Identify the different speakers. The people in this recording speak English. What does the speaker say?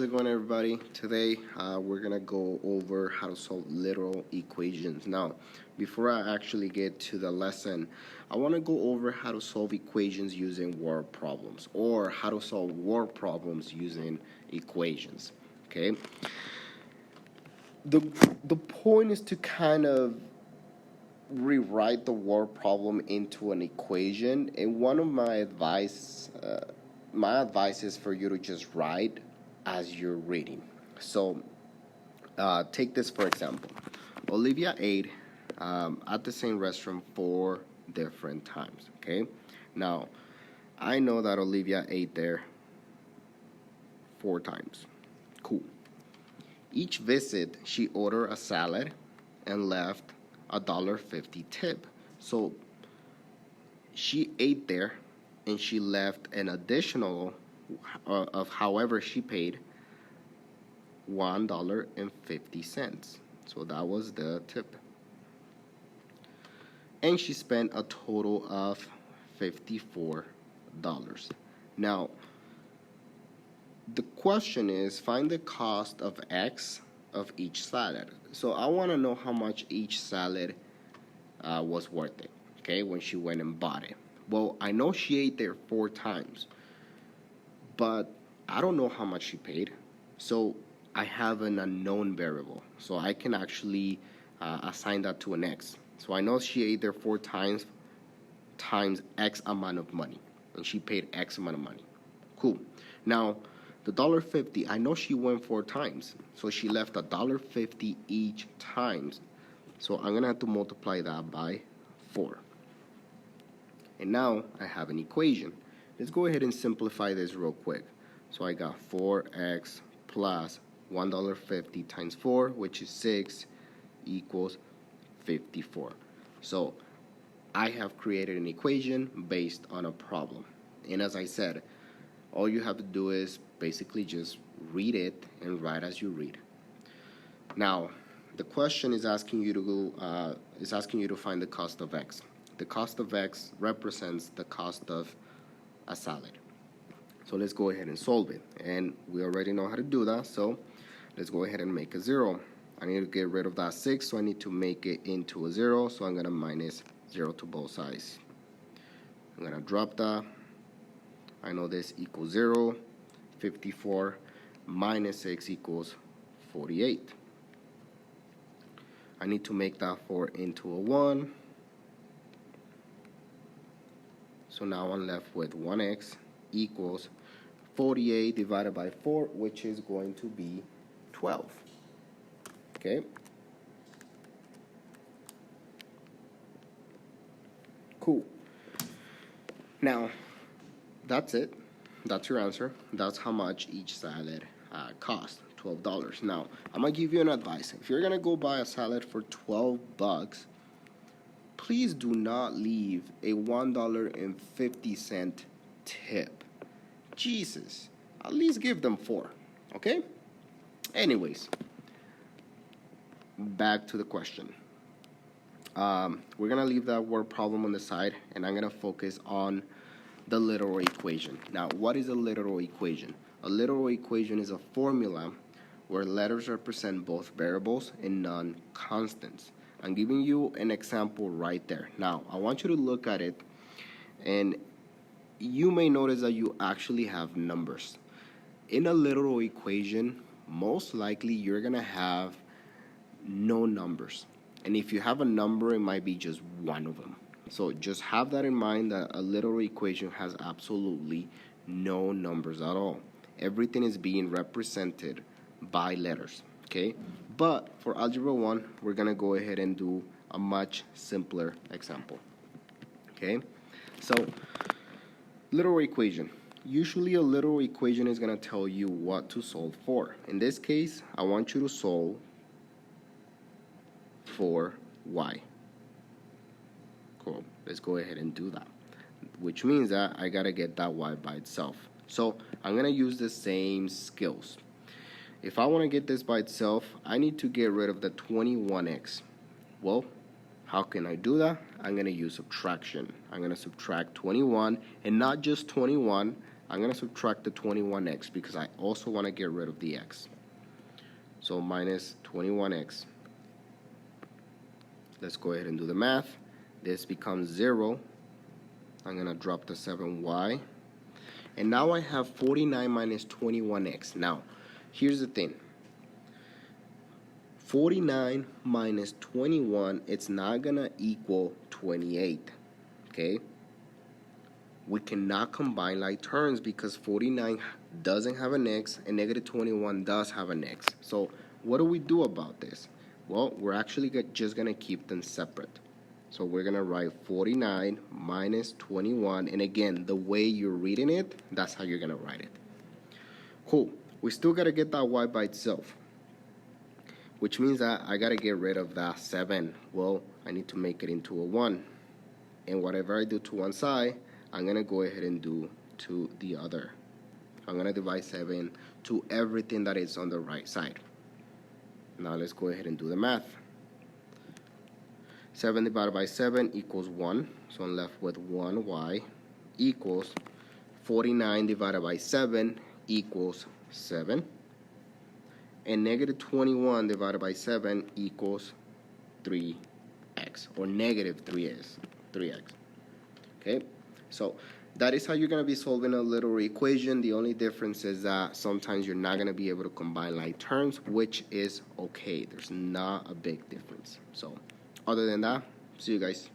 Speaker 1: How's it going, everybody? Today we're gonna go over how to solve literal equations. Now, before I actually get to the lesson, I want to go over how to solve equations using word problems, or how to solve word problems using equations. Okay. The the point is to kind of rewrite the word problem into an equation, and one of my advice is for you to just write as you're reading. So take this for example. Olivia ate at the same restaurant 4 different times. Okay, now I know that Olivia ate there 4 times. Cool. Each visit she ordered a salad and left $1.50 tip. So she ate there and she left an additional of however she paid $1.50. So that was the tip. And she spent a total of $54. Now, the question is find the cost of X of each salad. So I want to know how much each salad was worth it, okay, when she went and bought it. Well, I know she ate there 4 times, but I don't know how much she paid. So I have an unknown variable. So I can actually assign that to an X. So I know she ate there 4 times X amount of money, and she paid X amount of money. Cool. Now, the $1.50, I know she went 4 times, so she left $1.50 each times. So I'm gonna have to multiply that by 4. And now I have an equation. Let's go ahead and simplify this real quick. So I got 4x plus $1.50 times 4, which is 6, equals 54. So I have created an equation based on a problem. And as I said, all you have to do is basically just read it and write as you read. Now, the question is asking you to find the cost of X. The cost of X represents the cost of a salad. So let's go ahead and solve it. And we already know how to do that, so let's go ahead and make a 0. I need to get rid of that 6, so I need to make it into a 0, so I'm going to minus 0 to both sides. I'm going to drop that. I know this equals 0. 54 minus 6 equals 48. I need to make that 4 into a 1. So now I'm left with 1x equals 48 divided by 4, which is going to be 12. Okay. Cool. Now, that's it. That's your answer. That's how much each salad cost, $12. Now, I'm going to give you an advice. If you're going to go buy a salad for $12, please do not leave a $1.50 tip. Jesus, at least give them 4, okay? Anyways, back to the question. We're going to leave that word problem on the side, and I'm going to focus on the literal equation. Now, what is a literal equation? A literal equation is a formula where letters represent both variables and non-constants. I'm giving you an example right there. Now, I want you to look at it, and you may notice that you actually have numbers. In a literal equation, most likely you're going to have no numbers. And if you have a number, it might be just one of them. So just have that in mind, that a literal equation has absolutely no numbers at all. Everything is being represented by letters, okay? But for Algebra 1, we're going to go ahead and do a much simpler example, okay? So, literal equation. Usually a literal equation is going to tell you what to solve for. In this case, I want you to solve for y. Cool. Let's go ahead and do that, which means that I got to get that y by itself. So I'm going to use the same skills. If I want to get this by itself, I need to get rid of the 21x. Well, how can I do that? I'm going to use subtraction. I'm going to subtract 21, and not just 21, I'm going to subtract the 21x because I also want to get rid of the x. So minus 21x. Let's go ahead and do the math. This becomes 0. I'm going to drop the 7y. And now I have 49 minus 21x. Now, here's the thing. 49 minus 21, it's not going to equal 28. Okay? We cannot combine like terms because 49 doesn't have an x and negative 21 does have an x. So what do we do about this? Well, we're actually just going to keep them separate. So we're going to write 49 minus 21. And again, the way you're reading it, that's how you're going to write it. Cool. We still got to get that y by itself, which means that I got to get rid of that 7. Well, I need to make it into a 1. And whatever I do to one side, I'm going to go ahead and do to the other. I'm going to divide 7 to everything that is on the right side. Now let's go ahead and do the math. 7 divided by 7 equals 1. So I'm left with 1y equals 49 divided by 7 equals 7. And negative 21 divided by 7 equals 3x, or negative 3x. Okay, so that is how you're going to be solving a little equation. The only difference is that sometimes you're not going to be able to combine like terms, which is okay. There's not a big difference. So other than that, see you guys.